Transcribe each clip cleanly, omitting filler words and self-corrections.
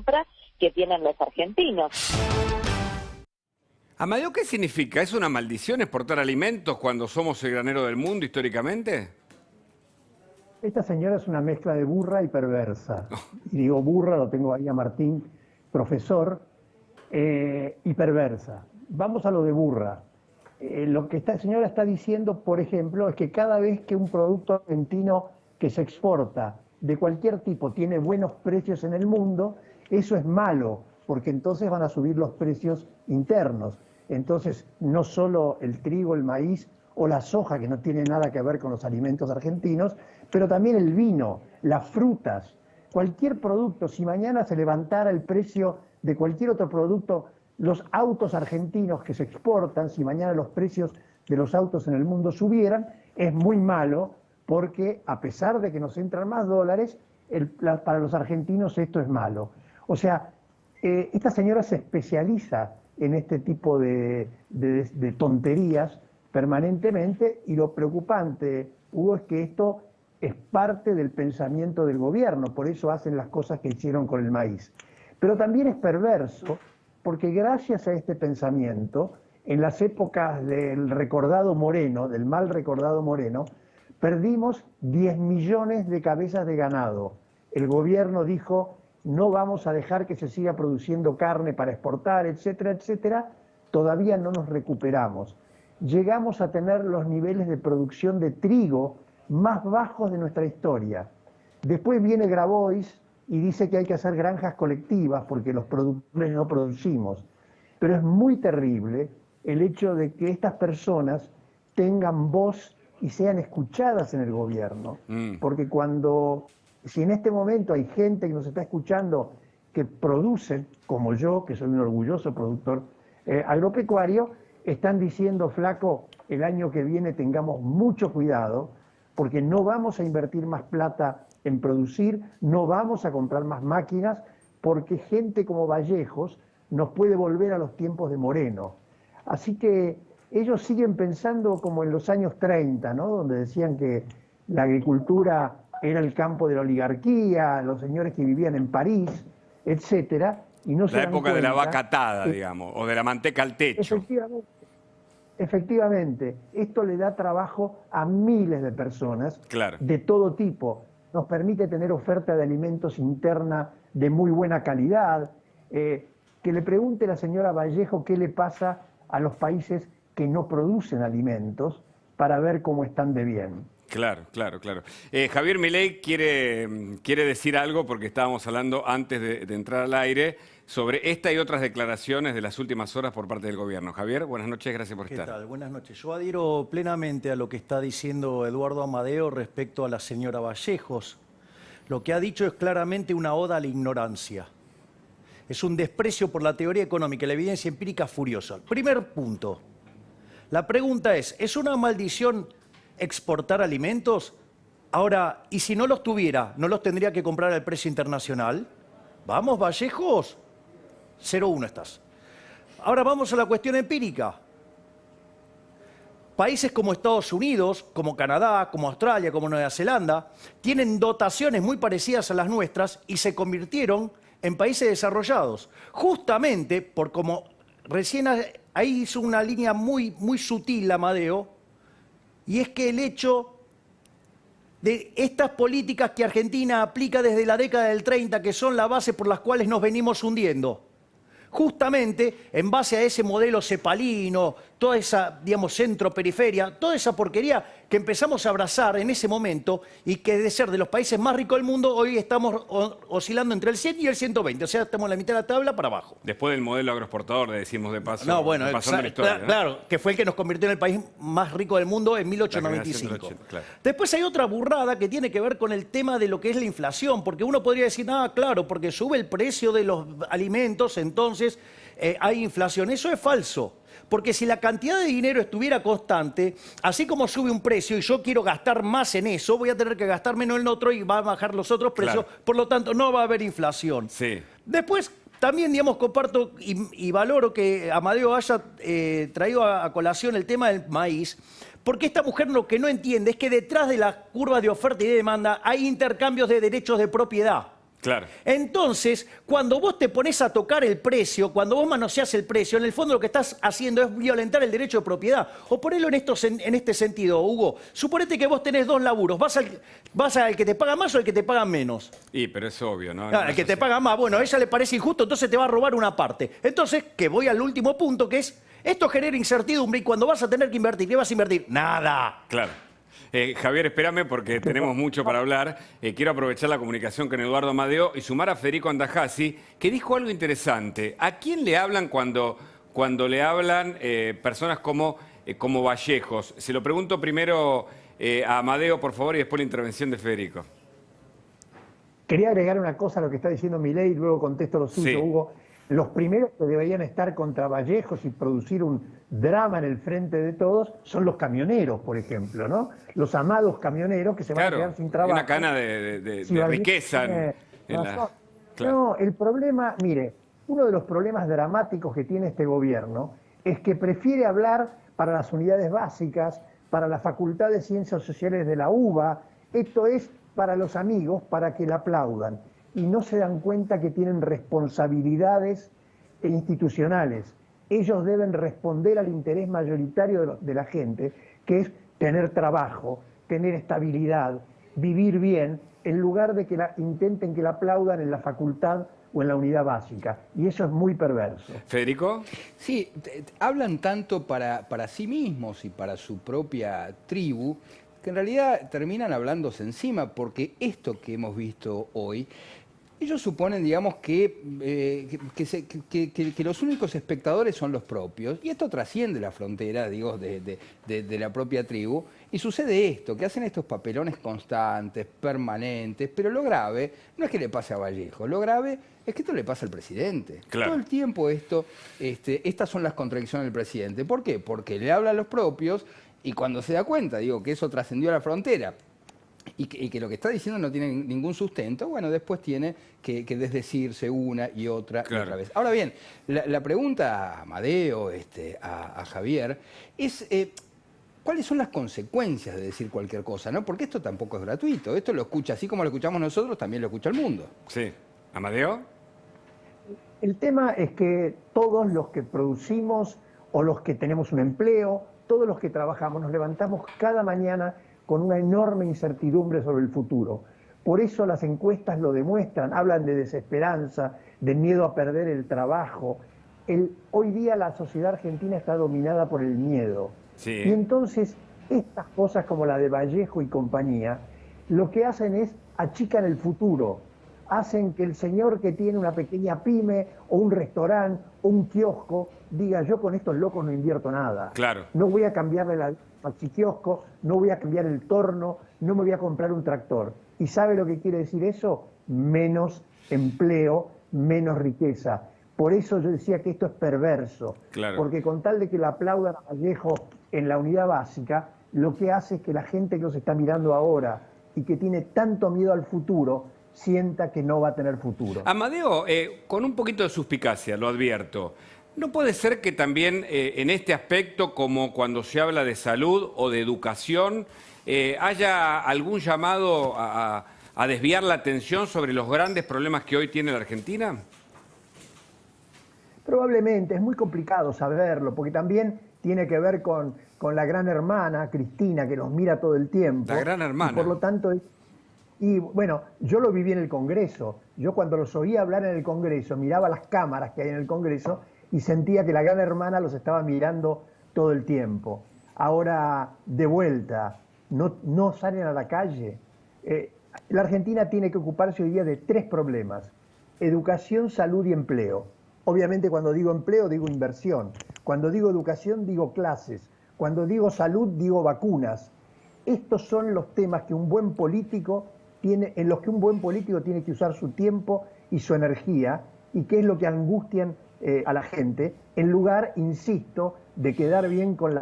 compra que tienen los argentinos. Amadeo, ¿qué significa? ¿Es una maldición exportar alimentos cuando somos el granero del mundo históricamente? Esta señora es una mezcla de burra y perversa. Y digo burra, lo tengo ahí a Martín, profesor, y perversa. Vamos a lo de burra. Lo que esta señora está diciendo, por ejemplo, es que cada vez que un producto argentino que se exporta de cualquier tipo tiene buenos precios en el mundo, eso es malo, porque entonces van a subir los precios internos. Entonces, no solo el trigo, el maíz o la soja, que no tiene nada que ver con los alimentos argentinos, pero también el vino, las frutas, cualquier producto. Si mañana se levantara el precio de cualquier otro producto, los autos argentinos que se exportan, si mañana los precios de los autos en el mundo subieran, es muy malo, porque a pesar de que nos entran más dólares, para los argentinos esto es malo. O sea, esta señora se especializa en este tipo de tonterías permanentemente, y lo preocupante, Hugo, es que esto es parte del pensamiento del gobierno, por eso hacen las cosas que hicieron con el maíz. Pero también es perverso, porque gracias a este pensamiento, en las épocas del recordado Moreno, del mal recordado Moreno, perdimos 10 millones de cabezas de ganado. El gobierno dijo: no vamos a dejar que se siga produciendo carne para exportar, etcétera, etcétera. Todavía no nos recuperamos. Llegamos a tener los niveles de producción de trigo más bajos de nuestra historia. Después viene Grabois y dice que hay que hacer granjas colectivas porque los productores no producimos. Pero es muy terrible el hecho de que estas personas tengan voz y sean escuchadas en el gobierno. Porque si en este momento hay gente que nos está escuchando que produce, como yo, que soy un orgulloso productor agropecuario, están diciendo: flaco, el año que viene tengamos mucho cuidado, porque no vamos a invertir más plata en producir, no vamos a comprar más máquinas, porque gente como Vallejos nos puede volver a los tiempos de Moreno. Así que ellos siguen pensando como en los años 30, ¿no? Donde decían que la agricultura era el campo de la oligarquía, los señores que vivían en París, etcétera, y no se dan época de la cuenta vaca atada, digamos, o de la manteca al techo. Efectivamente, esto le da trabajo a miles de personas, claro, de todo tipo. Nos permite tener oferta de alimentos interna de muy buena calidad. Que le pregunte la señora Vallejo qué le pasa a los países que no producen alimentos, para ver cómo están de bien. Claro, claro, claro. Javier Milei quiere decir algo, porque estábamos hablando antes de entrar al aire sobre esta y otras declaraciones de las últimas horas por parte del gobierno. Javier, buenas noches, gracias por estar. ¿Qué tal? Buenas noches. Yo adhiero plenamente a lo que está diciendo Eduardo Amadeo respecto a la señora Vallejos. Lo que ha dicho es claramente una oda a la ignorancia. Es un desprecio por la teoría económica y la evidencia empírica furiosa. Primer punto. La pregunta ¿es una maldición exportar alimentos? Ahora, ¿y si no los tuviera, no los tendría que comprar al precio internacional? Vamos, Vallejos. 0-1 estás. Ahora vamos a la cuestión empírica. Países como Estados Unidos, como Canadá, como Australia, como Nueva Zelanda, tienen dotaciones muy parecidas a las nuestras y se convirtieron en países desarrollados. Justamente por como recién ahí hizo una línea muy sutil Amadeo, y es que el hecho de estas políticas que Argentina aplica desde la década del 30, que son la base por las cuales nos venimos hundiendo. Justamente en base a ese modelo cepalino, toda esa, digamos, centro-periferia, toda esa porquería que empezamos a abrazar en ese momento y que de ser de los países más ricos del mundo, hoy estamos oscilando entre el 100 y el 120, o sea, estamos en la mitad de la tabla para abajo. Después del modelo agroexportador, le decimos de paso, no, bueno, pasando la historia. Claro, que fue el que nos convirtió en el país más rico del mundo en 1895. Claro. Después hay otra burrada que tiene que ver con el tema de lo que es la inflación, porque uno podría decir, claro, porque sube el precio de los alimentos, entonces hay inflación. Eso es falso. Porque si la cantidad de dinero estuviera constante, así como sube un precio y yo quiero gastar más en eso, voy a tener que gastar menos en otro y va a bajar los otros precios, claro. Por lo tanto no va a haber inflación. Sí. Después, también, digamos, comparto y valoro que Amadeo haya traído a colación el tema del maíz, porque esta mujer lo que no entiende es que detrás de la curva de oferta y de demanda hay intercambios de derechos de propiedad. Claro. Entonces, cuando vos te pones a tocar el precio, cuando vos manoseás el precio, en el fondo lo que estás haciendo es violentar el derecho de propiedad. O ponerlo en este sentido, Hugo. Suponete que vos tenés dos laburos. ¿Vas al que te paga más o al que te paga menos? Pero es obvio, ¿no? El que te paga más. Bueno, a ella le parece injusto, entonces te va a robar una parte. Entonces, que voy al último punto, que es, esto genera incertidumbre y cuando vas a tener que invertir, ¿qué vas a invertir? Nada. Claro. Javier, espérame porque tenemos mucho para hablar. Quiero aprovechar la comunicación con Eduardo Amadeo y sumar a Federico Andajasi, que dijo algo interesante. ¿A quién le hablan cuando le hablan personas como Vallejos? Se lo pregunto primero a Amadeo, por favor, y después la intervención de Federico. Quería agregar una cosa a lo que está diciendo Milei y luego contesto lo suyo, Sí. Hugo. Los primeros que deberían estar contra Vallejos y producir un drama en el frente de todos son los camioneros, por ejemplo, ¿no? Los amados camioneros que se van a quedar sin trabajo. Una cana de Si Vallejos riqueza. tiene en razón. Claro. No, el problema, mire, uno de los problemas dramáticos que tiene este gobierno es que prefiere hablar para las unidades básicas, para la Facultad de Ciencias Sociales de la UBA, esto es para los amigos, para que la aplaudan. Y no se dan cuenta que tienen responsabilidades institucionales. Ellos deben responder al interés mayoritario de la gente, que es tener trabajo, tener estabilidad, vivir bien, en lugar de que intenten que la aplaudan en la facultad o en la unidad básica. Y eso es muy perverso. ¿Federico? Sí, hablan tanto para sí mismos y para su propia tribu, que en realidad terminan hablándose encima, porque esto que hemos visto hoy, ellos suponen, digamos, que los únicos espectadores son los propios, y esto trasciende la frontera, digo, de la propia tribu, y sucede esto, que hacen estos papelones constantes, permanentes, pero lo grave no es que le pase a Vallejo, lo grave es que esto le pasa al presidente. Claro. Todo el tiempo estas son las contradicciones del presidente. ¿Por qué? Porque le habla a los propios, y cuando se da cuenta, digo, que eso trascendió la frontera, y que lo que está diciendo no tiene ningún sustento, bueno, después tiene que desdecirse una y otra y otra vez. Ahora bien, la pregunta a Amadeo, a Javier, es ¿cuáles son las consecuencias de decir cualquier cosa? ¿No? Porque esto tampoco es gratuito, esto lo escucha, así como lo escuchamos nosotros, también lo escucha el mundo. Sí. ¿Amadeo? El tema es que todos los que producimos o los que tenemos un empleo, todos los que trabajamos, nos levantamos cada mañana con una enorme incertidumbre sobre el futuro. Por eso las encuestas lo demuestran, hablan de desesperanza, de miedo a perder el trabajo. Hoy día la sociedad argentina está dominada por el miedo. Sí. Y entonces estas cosas como la de Vallejo y compañía, lo que hacen es achican el futuro. Hacen que el señor que tiene una pequeña pyme o un restaurante o un kiosco diga, yo con estos locos no invierto nada. Claro. No voy a cambiarle al kiosco, no voy a cambiar el torno, no me voy a comprar un tractor. ¿Y sabe lo que quiere decir eso? Menos empleo, menos riqueza. Por eso yo decía que esto es perverso. Claro. Porque con tal de que le aplaudan a Vallejo en la unidad básica, lo que hace es que la gente que los está mirando ahora y que tiene tanto miedo al futuro, sienta que no va a tener futuro. Amadeo, con un poquito de suspicacia, lo advierto. ¿No puede ser que también en este aspecto, como cuando se habla de salud o de educación, haya algún llamado a desviar la atención sobre los grandes problemas que hoy tiene la Argentina? Probablemente, es muy complicado saberlo, porque también tiene que ver con la gran hermana, Cristina, que nos mira todo el tiempo. La gran hermana. Y por lo tanto, y bueno, yo lo viví en el Congreso. Yo cuando los oía hablar en el Congreso, miraba las cámaras que hay en el Congreso y sentía que la gran hermana los estaba mirando todo el tiempo. Ahora, de vuelta, no salen a la calle. La Argentina tiene que ocuparse hoy día de 3 problemas: educación, salud y empleo. Obviamente cuando digo empleo digo inversión. Cuando digo educación digo clases. Cuando digo salud digo vacunas. Estos son los temas que un buen político en los que un buen político tiene que usar su tiempo y su energía, y que es lo que angustian a la gente, en lugar, insisto, de quedar bien con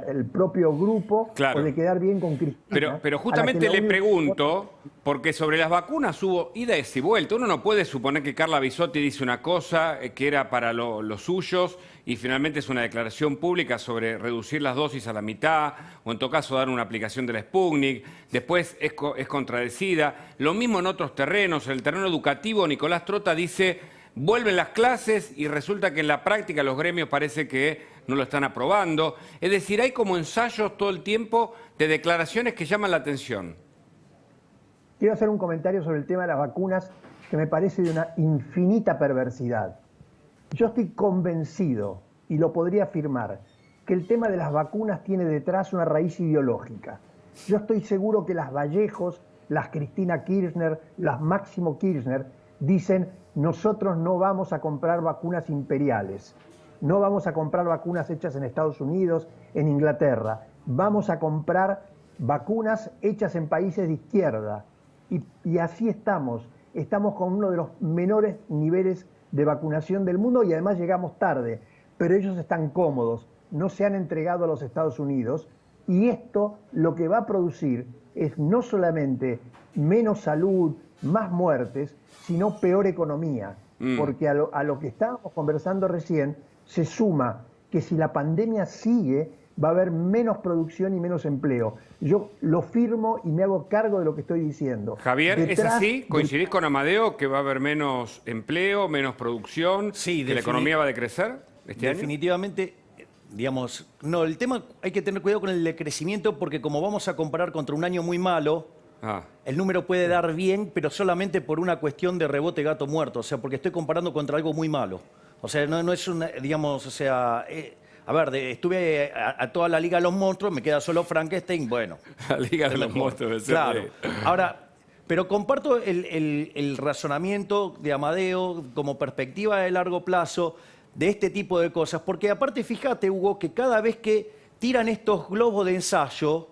el propio grupo, claro, o de quedar bien con Cristina. Pero justamente le pregunto, porque sobre las vacunas hubo ida y vuelta. Uno no puede suponer que Carla Bisotti dice una cosa que era para los suyos y finalmente es una declaración pública sobre reducir las dosis a la mitad o en todo caso dar una aplicación de la Sputnik. Después es contradecida. Lo mismo en otros terrenos. En el terreno educativo, Nicolás Trota dice: vuelven las clases y resulta que en la práctica los gremios parece que no lo están aprobando. Es decir, hay como ensayos todo el tiempo de declaraciones que llaman la atención. Quiero hacer un comentario sobre el tema de las vacunas que me parece de una infinita perversidad. Yo estoy convencido, y lo podría afirmar, que el tema de las vacunas tiene detrás una raíz ideológica. Yo estoy seguro que las Vallejos, las Cristina Kirchner, las Máximo Kirchner, dicen: nosotros no vamos a comprar vacunas imperiales, no vamos a comprar vacunas hechas en Estados Unidos, en Inglaterra, vamos a comprar vacunas hechas en países de izquierda. Y así estamos con uno de los menores niveles de vacunación del mundo y además llegamos tarde, pero ellos están cómodos, no se han entregado a los Estados Unidos, y esto lo que va a producir es no solamente menos salud, más muertes, sino peor economía, porque a lo que estábamos conversando recién se suma que si la pandemia sigue va a haber menos producción y menos empleo. Yo lo firmo y me hago cargo de lo que estoy diciendo. Javier, ¿es así? ¿Coincidís con Amadeo que va a haber menos empleo, menos producción, sí, que la economía va a decrecer este año? Definitivamente, digamos, no, el tema hay que tener cuidado con el decrecimiento porque como vamos a comparar contra un año muy malo, el número puede dar bien, pero solamente por una cuestión de rebote gato muerto, o sea, porque estoy comparando contra algo muy malo. O sea, no es una, digamos, o sea... a ver, estuve a toda la Liga de los Monstruos, me queda solo Frankenstein, bueno. La Liga de los Monstruos. Claro. Ahora, pero comparto el razonamiento de Amadeo como perspectiva de largo plazo de este tipo de cosas, porque aparte fíjate, Hugo, que cada vez que tiran estos globos de ensayo,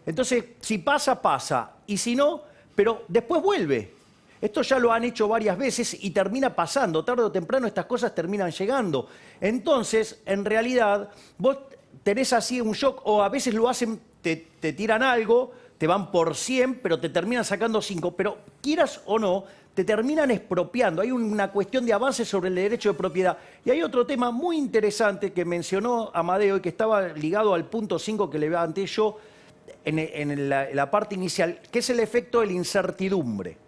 entonces si pasa, pasa, y si no, pero después vuelve. Esto ya lo han hecho varias veces y termina pasando. Tarde o temprano estas cosas terminan llegando. Entonces, en realidad, vos tenés así un shock o a veces lo hacen, te tiran algo, te van por 100, pero te terminan sacando 5. Pero quieras o no, te terminan expropiando. Hay una cuestión de avance sobre el derecho de propiedad. Y hay otro tema muy interesante que mencionó Amadeo y que estaba ligado al punto 5 que levanté yo en la parte inicial, que es el efecto de la incertidumbre.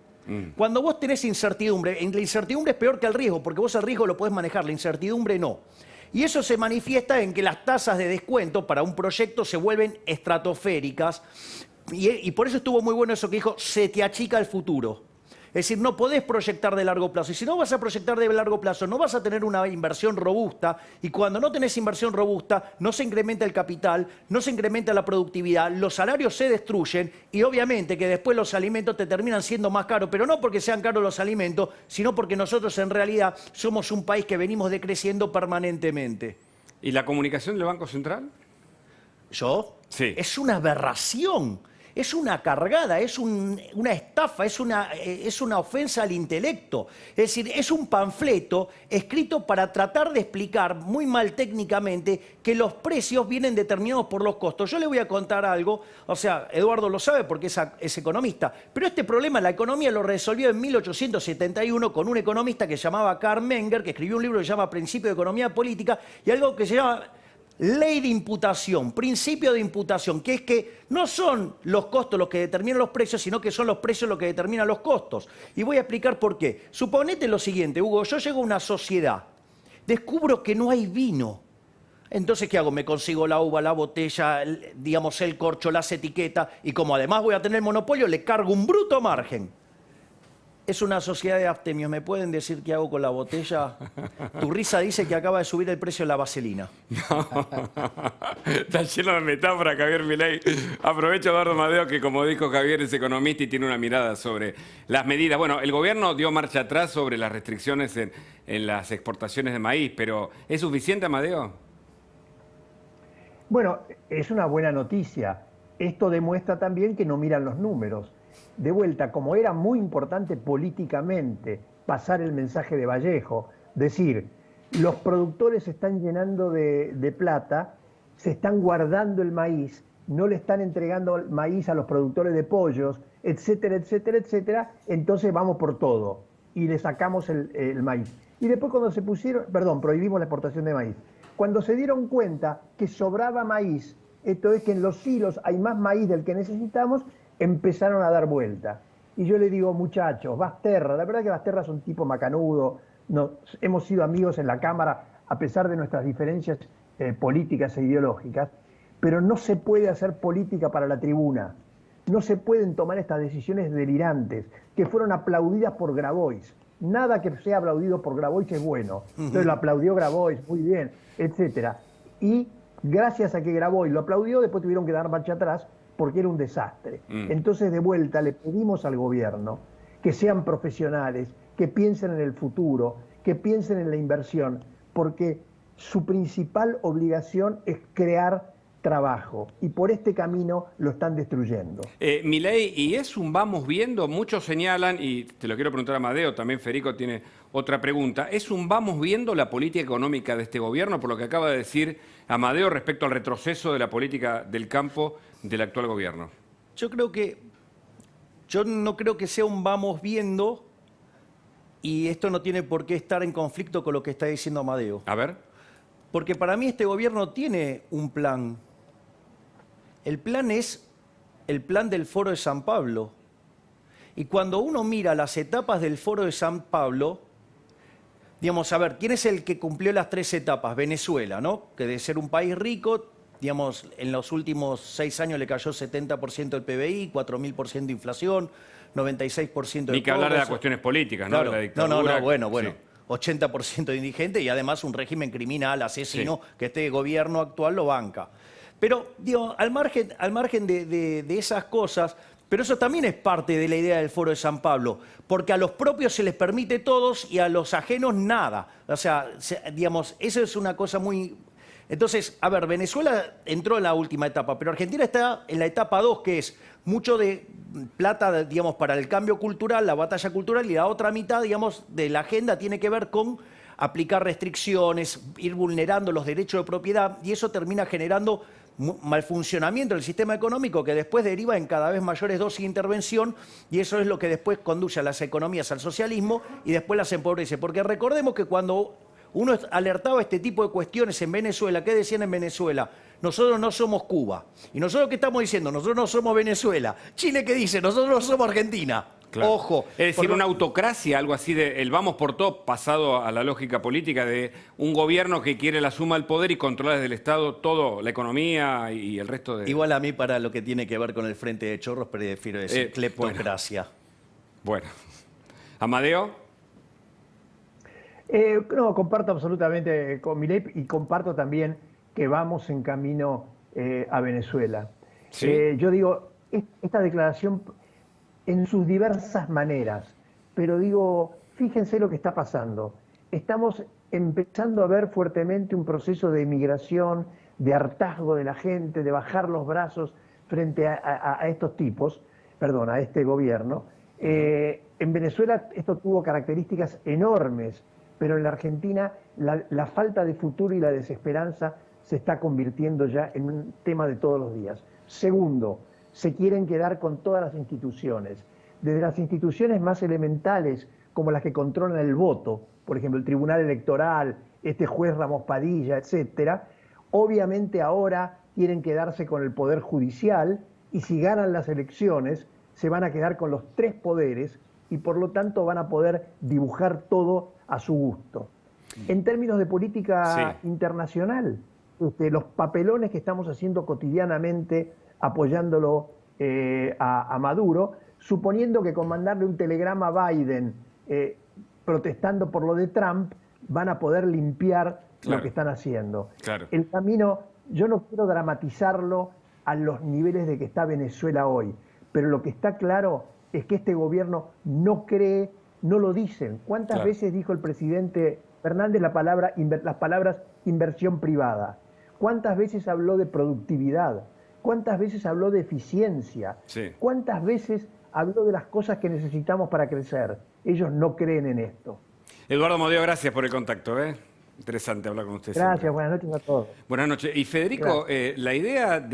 Cuando vos tenés incertidumbre, la incertidumbre es peor que el riesgo, porque vos el riesgo lo podés manejar, la incertidumbre no. Y eso se manifiesta en que las tasas de descuento para un proyecto se vuelven estratosféricas, y por eso estuvo muy bueno eso que dijo: se te achica el futuro. Es decir, no podés proyectar de largo plazo. Y si no vas a proyectar de largo plazo, no vas a tener una inversión robusta. Y cuando no tenés inversión robusta, no se incrementa el capital, no se incrementa la productividad, los salarios se destruyen y obviamente que después los alimentos te terminan siendo más caros. Pero no porque sean caros los alimentos, sino porque nosotros en realidad somos un país que venimos decreciendo permanentemente. ¿Y la comunicación del Banco Central? ¿Yo? Sí. Es una aberración. Es una cargada, es una estafa, es una ofensa al intelecto. Es decir, es un panfleto escrito para tratar de explicar muy mal técnicamente que los precios vienen determinados por los costos. Yo le voy a contar algo, o sea, Eduardo lo sabe porque es economista, pero este problema la economía lo resolvió en 1871 con un economista que se llamaba Karl Menger, que escribió un libro que se llama Principio de Economía Política, y algo que se llama ley de imputación, principio de imputación, que es que no son los costos los que determinan los precios, sino que son los precios los que determinan los costos. Y voy a explicar por qué. Suponete lo siguiente, Hugo, yo llego a una sociedad, descubro que no hay vino. Entonces, ¿qué hago? Me consigo la uva, la botella, digamos, el corcho, las etiquetas, y como además voy a tener monopolio, le cargo un bruto margen. Es una sociedad de abstemios. ¿Me pueden decir qué hago con la botella? Tu risa dice que acaba de subir el precio de la vaselina. No. Está lleno de metáforas, Javier Milei. Aprovecho, Eduardo Amadeo, que como dijo Javier, es economista y tiene una mirada sobre las medidas. Bueno, el gobierno dio marcha atrás sobre las restricciones en las exportaciones de maíz, pero ¿es suficiente, Amadeo? Bueno, es una buena noticia. Esto demuestra también que no miran los números. De vuelta, como era muy importante políticamente pasar el mensaje de Vallejo, Decir, los productores se están llenando de plata, se están guardando el maíz, no le están entregando el maíz a los productores de pollos, etcétera, etcétera, etcétera, entonces vamos por todo y le sacamos el maíz. Y después cuando se pusieron, prohibimos la exportación de maíz. Cuando se dieron cuenta que sobraba maíz, esto es que en los silos hay más maíz del que necesitamos, empezaron a dar vuelta. Y yo le digo, muchachos, Basterra, la verdad que Basterra es un tipo macanudo, hemos sido amigos en la Cámara a pesar de nuestras diferencias políticas e ideológicas, pero no se puede hacer política para la tribuna. No se pueden tomar estas decisiones delirantes que fueron aplaudidas por Grabois. Nada que sea aplaudido por Grabois es bueno. Entonces lo aplaudió Grabois, muy bien, etcétera. Y gracias a que Grabois lo aplaudió, después tuvieron que dar marcha atrás porque era un desastre. Entonces, de vuelta, le pedimos al gobierno que sean profesionales, que piensen en el futuro, que piensen en la inversión, porque su principal obligación es crear trabajo, y por este camino lo están destruyendo. Milei, y es un vamos viendo, muchos señalan, y te lo quiero preguntar a Amadeo, también Federico tiene otra pregunta, ¿es un vamos viendo la política económica de este gobierno, por lo que acaba de decir Amadeo respecto al retroceso de la política del campo del actual gobierno? Yo no creo que sea un vamos viendo, y esto no tiene por qué estar en conflicto con lo que está diciendo Amadeo. A ver. Porque para mí este gobierno tiene un plan. El plan es el plan del Foro de San Pablo. Y cuando uno mira las etapas del Foro de San Pablo, digamos, a ver, ¿quién es el que cumplió las 3 etapas? Venezuela, ¿no? Que de ser un país rico, digamos, en los últimos 6 años le cayó 70% del PBI, 4.000% de inflación, 96% de Ni que hablar de las cuestiones políticas, ¿no? Claro. De la dictadura. Bueno. Sí. 80% de indigente y además un régimen criminal, asesino, que este gobierno actual lo banca. Pero, digo, al margen de esas cosas, pero eso también es parte de la idea del Foro de San Pablo, porque a los propios se les permite todos y a los ajenos nada. O sea, digamos, eso es una cosa muy... Entonces, a ver, Venezuela entró en la última etapa, pero Argentina está en la etapa 2, que es mucho de plata, digamos, para el cambio cultural, la batalla cultural, y la otra mitad, digamos, de la agenda tiene que ver con aplicar restricciones, ir vulnerando los derechos de propiedad, y eso termina generando mal funcionamiento del sistema económico que después deriva en cada vez mayores dosis de intervención, y eso es lo que después conduce a las economías al socialismo y después las empobrece. Porque recordemos que cuando uno alertaba este tipo de cuestiones en Venezuela, ¿qué decían en Venezuela? Nosotros no somos Cuba. ¿Y nosotros qué estamos diciendo? Nosotros no somos Venezuela. Chile, ¿qué dice? Nosotros no somos Argentina. Claro. Ojo. Es decir, una autocracia, algo así de el vamos por todo, pasado a la lógica política de un gobierno que quiere la suma del poder y controla desde el Estado todo, la economía y el resto de... Igual a mí, para lo que tiene que ver con el Frente de Chorros, prefiero decir cleptocracia. Bueno. ¿Amadeo? No, comparto absolutamente con Milei y comparto también que vamos en camino a Venezuela. ¿Sí? Yo digo, esta declaración en sus diversas maneras, pero digo, fíjense lo que está pasando. Estamos empezando a ver fuertemente un proceso de emigración, de hartazgo de la gente, de bajar los brazos frente a estos tipos, perdón, a este gobierno. En Venezuela esto tuvo características enormes, pero en la Argentina la falta de futuro y la desesperanza se está convirtiendo ya en un tema de todos los días. Segundo, se quieren quedar con todas las instituciones, desde las instituciones más elementales, como las que controlan el voto, por ejemplo, el Tribunal Electoral, este juez Ramos Padilla, etcétera. Obviamente ahora quieren quedarse con el Poder Judicial, y si ganan las elecciones se van a quedar con los 3 poderes y por lo tanto van a poder dibujar todo a su gusto. En términos de política internacional, los papelones que estamos haciendo cotidianamente apoyándolo a Maduro, suponiendo que con mandarle un telegrama a Biden protestando por lo de Trump, van a poder limpiar lo que están haciendo. Claro. El camino, yo no quiero dramatizarlo a los niveles de que está Venezuela hoy, pero lo que está claro es que este gobierno no cree, no lo dicen. ¿Cuántas veces dijo el presidente Fernández las palabras inversión privada? ¿Cuántas veces habló de productividad? ¿Cuántas veces habló de eficiencia? Sí. ¿Cuántas veces habló de las cosas que necesitamos para crecer? Ellos no creen en esto. Eduardo Modeo, gracias por el contacto. Interesante hablar con usted. Gracias, siempre. buenas noches a todos. Buenas noches. Y Federico, la idea de